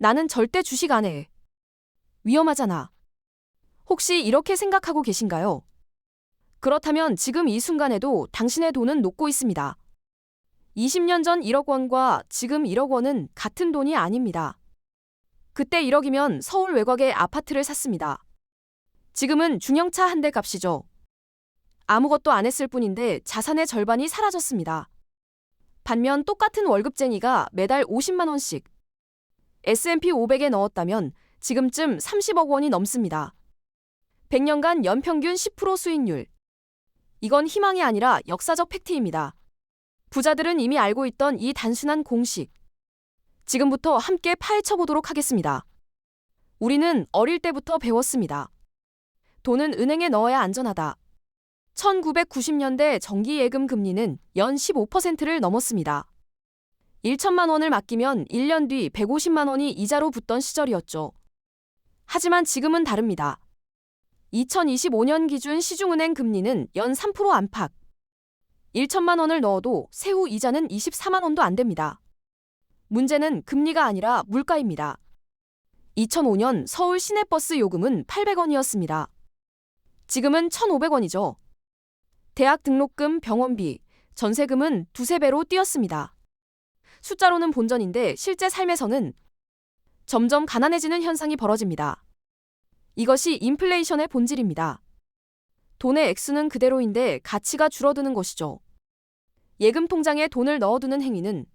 나는 절대 주식 안 해. 위험하잖아. 혹시 이렇게 생각하고 계신가요? 그렇다면 지금 이 순간에도 당신의 돈은 녹고 있습니다. 20년 전 1억 원과 지금 1억 원은 같은 돈이 아닙니다. 그때 1억이면 서울 외곽에 아파트를 샀습니다. 지금은 중형차 한 대 값이죠. 아무것도 안 했을 뿐인데 자산의 절반이 사라졌습니다. 반면 똑같은 월급쟁이가 매달 50만 원씩 S&P 500에 넣었다면 지금쯤 30억 원이 넘습니다. 100년간 연평균 10% 수익률. 이건 희망이 아니라 역사적 팩트입니다. 부자들은 이미 알고 있던 이 단순한 공식. 지금부터 함께 파헤쳐 보도록 하겠습니다. 우리는 어릴 때부터 배웠습니다. 돈은 은행에 넣어야 안전하다. 1990년대 정기예금 금리는 연 15%를 넘었습니다. 1천만 원을 맡기면 1년 뒤 150만 원이 이자로 붙던 시절이었죠. 하지만 지금은 다릅니다. 2025년 기준 시중은행 금리는 연 3% 안팎. 1천만 원을 넣어도 세후 이자는 24만 원도 안 됩니다. 문제는 금리가 아니라 물가입니다. 2005년 서울 시내버스 요금은 800원이었습니다. 지금은 1,500원이죠. 대학 등록금, 병원비, 전세금은 두세 배로 뛰었습니다. 숫자로는 본전인데 실제 삶에서는 점점 가난해지는 현상이 벌어집니다. 이것이 인플레이션의 본질입니다. 돈의 액수는 그대로인데 가치가 줄어드는 것이죠. 예금 통장에 돈을 넣어두는 행위는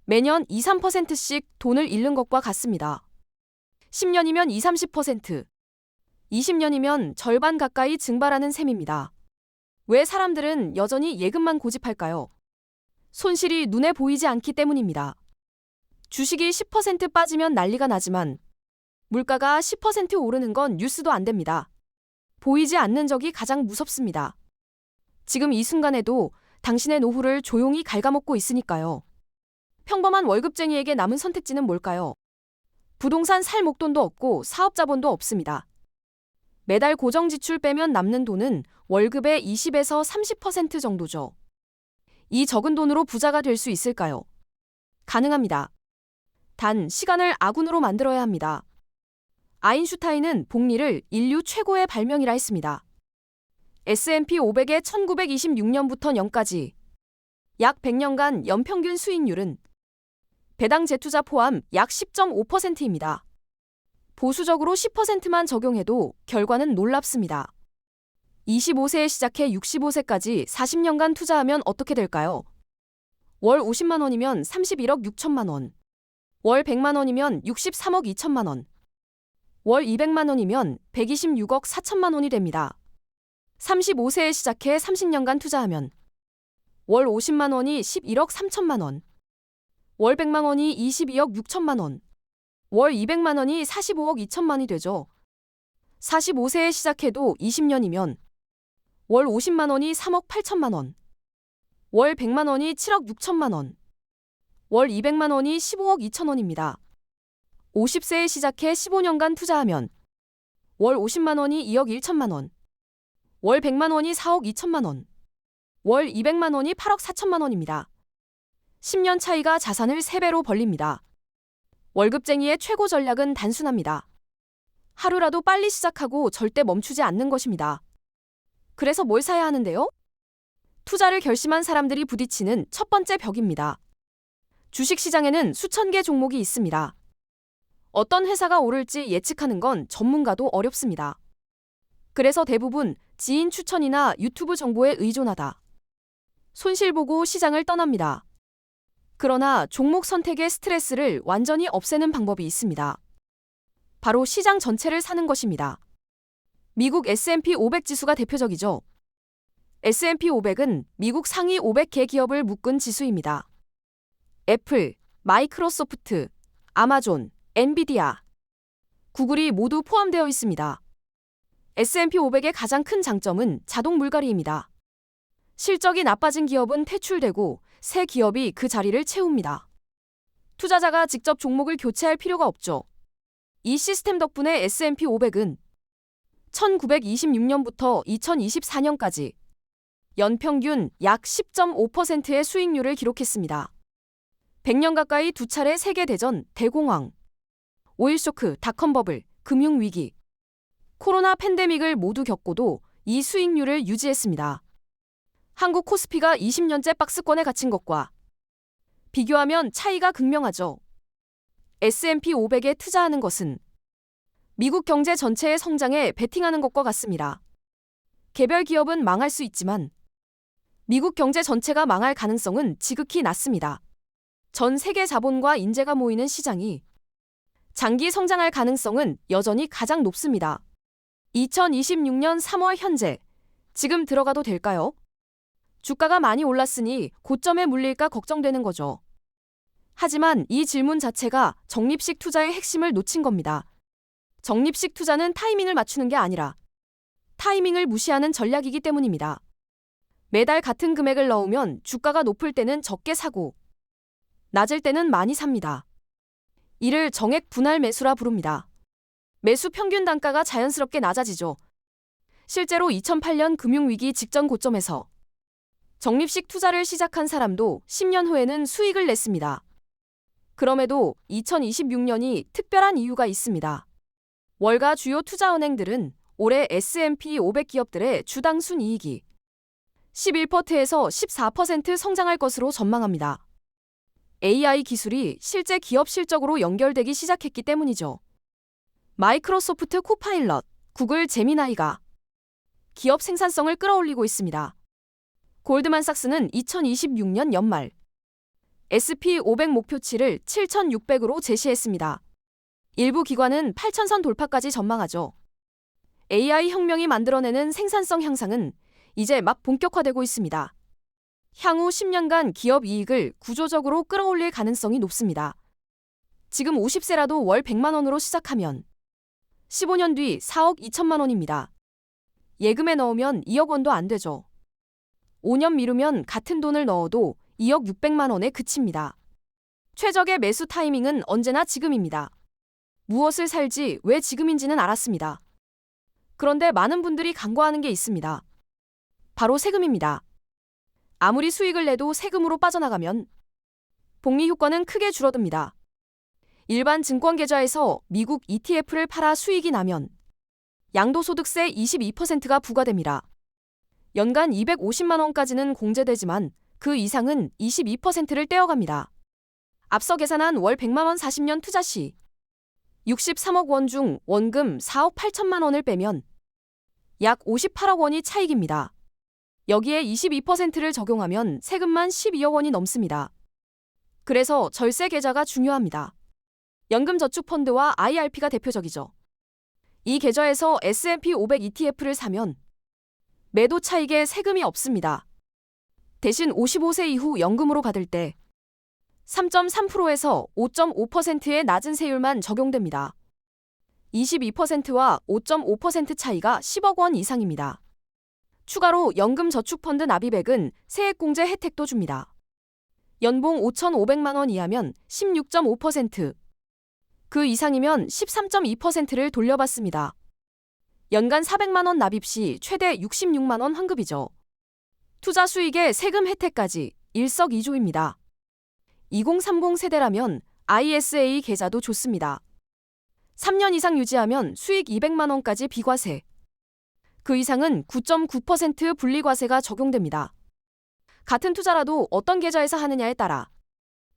매년 2, 3%씩 돈을 잃는 것과 같습니다. 10년이면 2, 30%, 20년이면 절반 가까이 증발하는 셈입니다. 왜 사람들은 여전히 예금만 고집할까요? 손실이 눈에 보이지 않기 때문입니다. 주식이 10% 빠지면 난리가 나지만 물가가 10% 오르는 건 뉴스도 안 됩니다. 보이지 않는 적이 가장 무섭습니다. 지금 이 순간에도 당신의 노후를 조용히 갉아먹고 있으니까요. 평범한 월급쟁이에게 남은 선택지는 뭘까요? 부동산 살 목돈도 없고 사업자본도 없습니다. 매달 고정 지출 빼면 남는 돈은 월급의 20에서 30% 정도죠. 이 적은 돈으로 부자가 될 수 있을까요? 가능합니다. 단 시간을 아군으로 만들어야 합니다. 아인슈타인은 복리를 인류 최고의 발명이라 했습니다. S&P 500의 1926년부터 0까지 약 100년간 연평균 수익률은 배당 재투자 포함 약 10.5%입니다. 보수적으로 10%만 적용해도 결과는 놀랍습니다. 25세에 시작해 65세까지 40년간 투자하면 어떻게 될까요? 월 50만 원이면 31억 6천만 원. 월 100만 원이면 63억 2천만 원. 월 200만 원이면 126억 4천만 원이 됩니다. 35세에 시작해 30년간 투자하면 월 50만 원이 11억 3천만 원. 월 100만 원이 22억 6천만 원. 월 200만 원이 45억 2천만이 되죠. 45세에 시작해도 20년이면 월 50만 원이 3억 8천만 원. 월 100만 원이 7억 6천만 원. 월 200만 원이 15억 2천 원입니다. 50세에 시작해 15년간 투자하면 월 50만 원이 2억 1천만 원. 월 100만 원이 4억 2천만 원. 월 200만 원이 8억 4천만 원입니다. 10년 차이가 자산을 3배로 벌립니다. 월급쟁이의 최고 전략은 단순합니다. 하루라도 빨리 시작하고 절대 멈추지 않는 것입니다. 그래서 뭘 사야 하는데요? 투자를 결심한 사람들이 부딪히는 첫 번째 벽입니다. 주식시장에는 수천 개 종목이 있습니다. 어떤 회사가 오를지 예측하는 건 전문가도 어렵습니다. 그래서 대부분 지인 추천이나 유튜브 정보에 의존하다 손실 보고 시장을 떠납니다. 그러나 종목 선택의 스트레스를 완전히 없애는 방법이 있습니다. 바로 시장 전체를 사는 것입니다. 미국 S&P 500 지수가 대표적이죠. S&P 500은 미국 상위 500개 기업을 묶은 지수입니다. 애플, 마이크로소프트, 아마존, 엔비디아, 구글이 모두 포함되어 있습니다. S&P 500의 가장 큰 장점은 자동 물갈이입니다. 실적이 나빠진 기업은 퇴출되고 새 기업이 그 자리를 채웁니다. 투자자가 직접 종목을 교체할 필요가 없죠. 이 시스템 덕분에 S&P 500은 1926년부터 2024년까지 연평균 약 10.5%의 수익률을 기록했습니다. 100년 가까이 두 차례 세계대전, 대공황, 오일쇼크, 닷컴버블, 금융위기, 코로나 팬데믹을 모두 겪고도 이 수익률을 유지했습니다. 한국 코스피가 20년째 박스권에 갇힌 것과 비교하면 차이가 극명하죠. S&P 500에 투자하는 것은 미국 경제 전체의 성장에 베팅하는 것과 같습니다. 개별 기업은 망할 수 있지만 미국 경제 전체가 망할 가능성은 지극히 낮습니다. 전 세계 자본과 인재가 모이는 시장이 장기 성장할 가능성은 여전히 가장 높습니다. 2026년 3월 현재, 지금 들어가도 될까요? 주가가 많이 올랐으니 고점에 물릴까 걱정되는 거죠. 하지만 이 질문 자체가 적립식 투자의 핵심을 놓친 겁니다. 적립식 투자는 타이밍을 맞추는 게 아니라 타이밍을 무시하는 전략이기 때문입니다. 매달 같은 금액을 넣으면 주가가 높을 때는 적게 사고 낮을 때는 많이 삽니다. 이를 정액 분할 매수라 부릅니다. 매수 평균 단가가 자연스럽게 낮아지죠. 실제로 2008년 금융위기 직전 고점에서 적립식 투자를 시작한 사람도 10년 후에는 수익을 냈습니다. 그럼에도 2026년이 특별한 이유가 있습니다. 월가 주요 투자은행들은 올해 S&P 500 기업들의 주당 순이익이 11%에서 14% 성장할 것으로 전망합니다. AI 기술이 실제 기업 실적으로 연결되기 시작했기 때문이죠. 마이크로소프트 코파일럿, 구글 제미나이가 기업 생산성을 끌어올리고 있습니다. 골드만삭스는 2026년 연말 S&P 500 목표치를 7,600으로 제시했습니다. 일부 기관은 8,000선 돌파까지 전망하죠. AI 혁명이 만들어내는 생산성 향상은 이제 막 본격화되고 있습니다. 향후 10년간 기업 이익을 구조적으로 끌어올릴 가능성이 높습니다. 지금 50세라도 월 100만 원으로 시작하면 15년 뒤 4억 2천만 원입니다. 예금에 넣으면 2억 원도 안 되죠. 5년 미루면 같은 돈을 넣어도 2억 600만 원에 그칩니다. 최적의 매수 타이밍은 언제나 지금입니다. 무엇을 살지 왜 지금인지는 알았습니다. 그런데 많은 분들이 간과하는 게 있습니다. 바로 세금입니다. 아무리 수익을 내도 세금으로 빠져나가면 복리 효과는 크게 줄어듭니다. 일반 증권 계좌에서 미국 ETF를 팔아 수익이 나면 양도소득세 22%가 부과됩니다. 연간 250만 원까지는 공제되지만 그 이상은 22%를 떼어갑니다. 앞서 계산한 월 100만 원 40년 투자 시 63억 원 중 원금 4억 8천만 원을 빼면 약 58억 원이 차익입니다. 여기에 22%를 적용하면 세금만 12억 원이 넘습니다. 그래서 절세 계좌가 중요합니다. 연금저축펀드와 IRP가 대표적이죠. 이 계좌에서 S&P 500 ETF를 사면 매도 차익에 세금이 없습니다. 대신 55세 이후 연금으로 받을 때 3.3%에서 5.5%의 낮은 세율만 적용됩니다. 22%와 5.5% 차이가 10억 원 이상입니다. 추가로 연금저축펀드 납입액은 세액공제 혜택도 줍니다. 연봉 5,500만 원 이하면 16.5%, 그 이상이면 13.2%를 돌려받습니다. 연간 400만 원 납입 시 최대 66만 원 환급이죠. 투자 수익에 세금 혜택까지 일석이조입니다. 2030 세대라면 ISA 계좌도 좋습니다. 3년 이상 유지하면 수익 200만 원까지 비과세. 그 이상은 9.9% 분리과세가 적용됩니다. 같은 투자라도 어떤 계좌에서 하느냐에 따라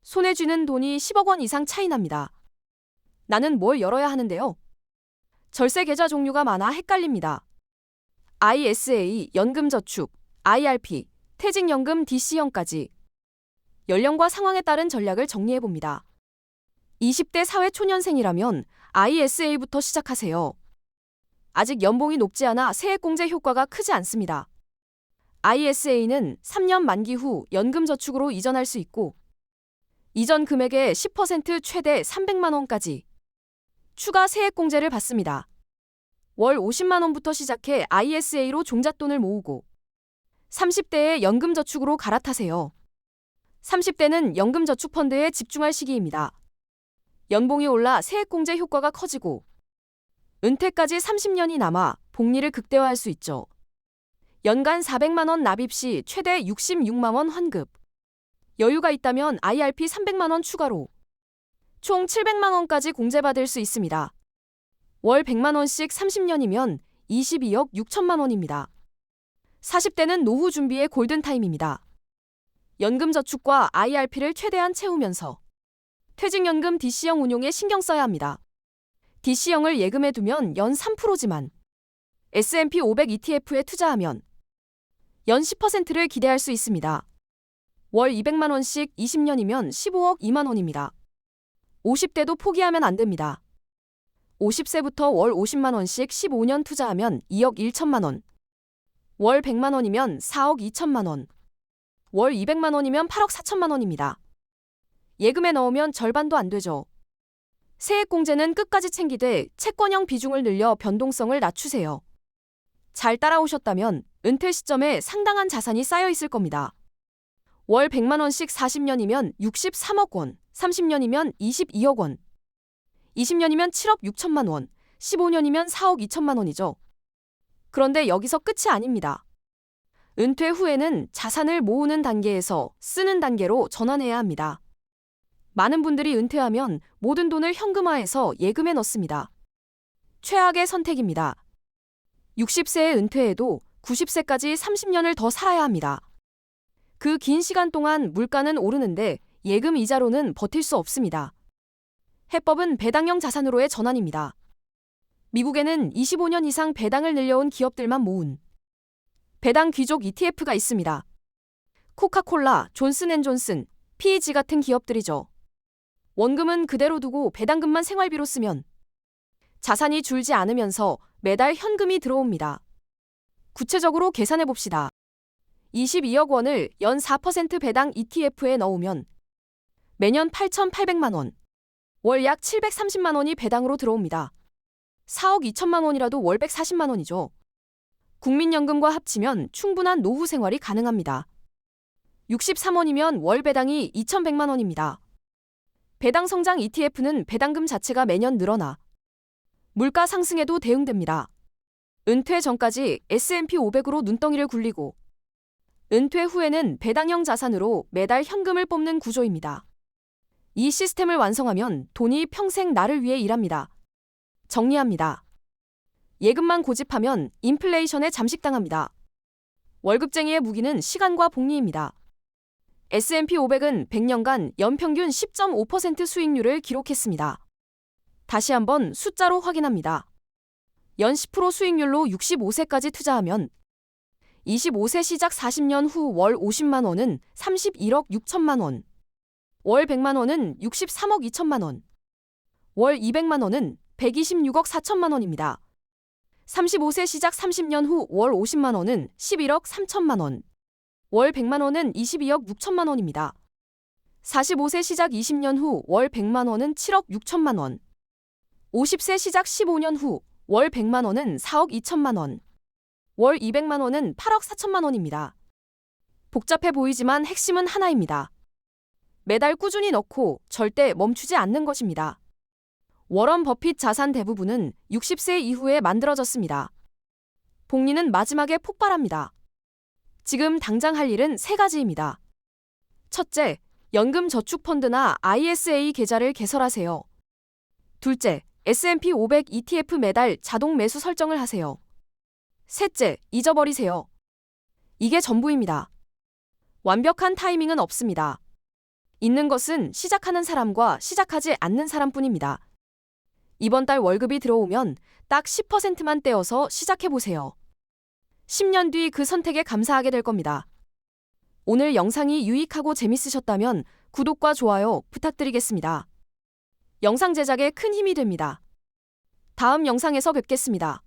손에 쥐는 돈이 10억 원 이상 차이 납니다. 나는 뭘 열어야 하는데요? 절세 계좌 종류가 많아 헷갈립니다. ISA, 연금저축, IRP, 퇴직연금 DC형까지 연령과 상황에 따른 전략을 정리해봅니다. 20대 사회초년생이라면 ISA부터 시작하세요. 아직 연봉이 높지 않아 세액공제 효과가 크지 않습니다. ISA는 3년 만기 후 연금저축으로 이전할 수 있고 이전 금액의 10% 최대 300만 원까지 추가 세액공제를 받습니다. 월 50만 원부터 시작해 ISA로 종잣돈을 모으고 30대에 연금저축으로 갈아타세요. 30대는 연금저축펀드에 집중할 시기입니다. 연봉이 올라 세액공제 효과가 커지고 은퇴까지 30년이 남아 복리를 극대화할 수 있죠. 연간 400만 원 납입 시 최대 66만 원 환급. 여유가 있다면 IRP 300만 원 추가로 총 700만 원까지 공제받을 수 있습니다. 월 100만 원씩 30년이면 22억 6천만 원입니다. 40대는 노후 준비의 골든타임입니다. 연금저축과 IRP를 최대한 채우면서 퇴직연금 DC형 운용에 신경 써야 합니다. DC형을 예금에 두면 연 3%지만 S&P 500 ETF에 투자하면 연 10%를 기대할 수 있습니다. 월 200만 원씩 20년이면 15억 2만 원입니다. 50대도 포기하면 안 됩니다. 50세부터 월 50만 원씩 15년 투자하면 2억 1천만 원. 월 100만 원이면 4억 2천만 원. 월 200만 원이면 8억 4천만 원입니다. 예금에 넣으면 절반도 안 되죠. 세액공제는 끝까지 챙기되 채권형 비중을 늘려 변동성을 낮추세요. 잘 따라오셨다면 은퇴 시점에 상당한 자산이 쌓여 있을 겁니다. 월 100만 원씩 40년이면 63억 원, 30년이면 22억 원, 20년이면 7억 6천만 원, 15년이면 4억 2천만 원이죠. 그런데 여기서 끝이 아닙니다. 은퇴 후에는 자산을 모으는 단계에서 쓰는 단계로 전환해야 합니다. 많은 분들이 은퇴하면 모든 돈을 현금화해서 예금에 넣습니다. 최악의 선택입니다. 60세에 은퇴해도 90세까지 30년을 더 살아야 합니다. 그 긴 시간 동안 물가는 오르는데 예금 이자로는 버틸 수 없습니다. 해법은 배당형 자산으로의 전환입니다. 미국에는 25년 이상 배당을 늘려온 기업들만 모은 배당 귀족 ETF가 있습니다. 코카콜라, 존슨앤존슨, P&G 같은 기업들이죠. 원금은 그대로 두고 배당금만 생활비로 쓰면 자산이 줄지 않으면서 매달 현금이 들어옵니다. 구체적으로 계산해 봅시다. 22억 원을 연 4% 배당 ETF에 넣으면 매년 8,800만 원, 월 약 730만 원이 배당으로 들어옵니다. 4억 2천만 원이라도 월 140만 원이죠. 국민연금과 합치면 충분한 노후 생활이 가능합니다. 63원이면 월 배당이 2,100만 원입니다. 배당 성장 ETF는 배당금 자체가 매년 늘어나 물가 상승에도 대응됩니다. 은퇴 전까지 S&P 500으로 눈덩이를 굴리고 은퇴 후에는 배당형 자산으로 매달 현금을 뽑는 구조입니다. 이 시스템을 완성하면 돈이 평생 나를 위해 일합니다. 정리합니다. 예금만 고집하면 인플레이션에 잠식당합니다. 월급쟁이의 무기는 시간과 복리입니다. S&P 500은 100년간 연평균 10.5% 수익률을 기록했습니다. 다시 한번 숫자로 확인합니다. 연 10% 수익률로 65세까지 투자하면 25세 시작 40년 후 월 50만 원은 31억 6천만 원, 월 100만 원은 63억 2천만 원, 월 200만 원은 126억 4천만 원입니다. 35세 시작 30년 후 월 50만 원은 11억 3천만 원, 월 100만 원은 22억 6천만 원입니다. 45세 시작 20년 후 월 100만 원은 7억 6천만 원, 50세 시작 15년 후 월 100만 원은 4억 2천만 원, 월 200만 원은 8억 4천만 원입니다. 복잡해 보이지만 핵심은 하나입니다. 매달 꾸준히 넣고 절대 멈추지 않는 것입니다. 워런 버핏 자산 대부분은 60세 이후에 만들어졌습니다. 복리는 마지막에 폭발합니다. 지금 당장 할 일은 3가지입니다. 첫째, 연금저축펀드나 ISA 계좌를 개설하세요. 둘째, S&P 500 ETF 매달 자동 매수 설정을 하세요. 셋째, 잊어버리세요. 이게 전부입니다. 완벽한 타이밍은 없습니다. 있는 것은 시작하는 사람과 시작하지 않는 사람뿐입니다. 이번 달 월급이 들어오면 딱 10%만 떼어서 시작해보세요. 10년 뒤 그 선택에 감사하게 될 겁니다. 오늘 영상이 유익하고 재밌으셨다면 구독과 좋아요 부탁드리겠습니다. 영상 제작에 큰 힘이 됩니다. 다음 영상에서 뵙겠습니다.